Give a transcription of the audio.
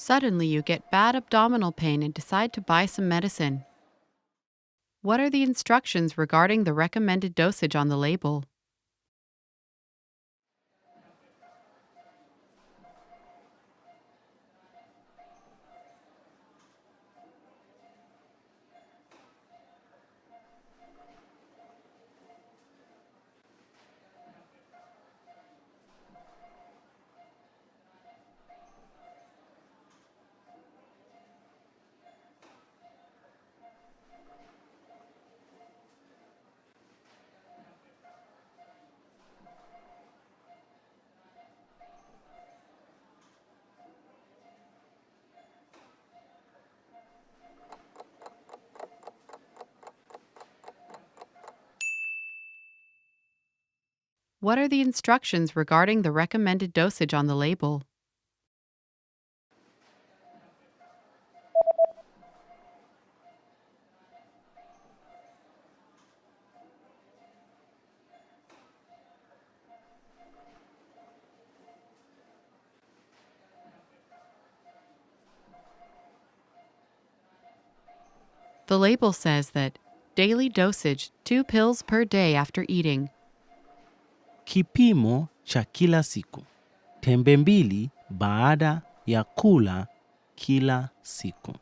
Suddenly, you get bad abdominal pain and decide to buy some medicine. What are the instructions regarding the recommended dosage on the label? What are the instructions regarding the recommended dosage on the label? The label says that daily dosage 2 pills per day after eating. Kipimo cha kila siku. Tembe mbili baada ya kula kila siku.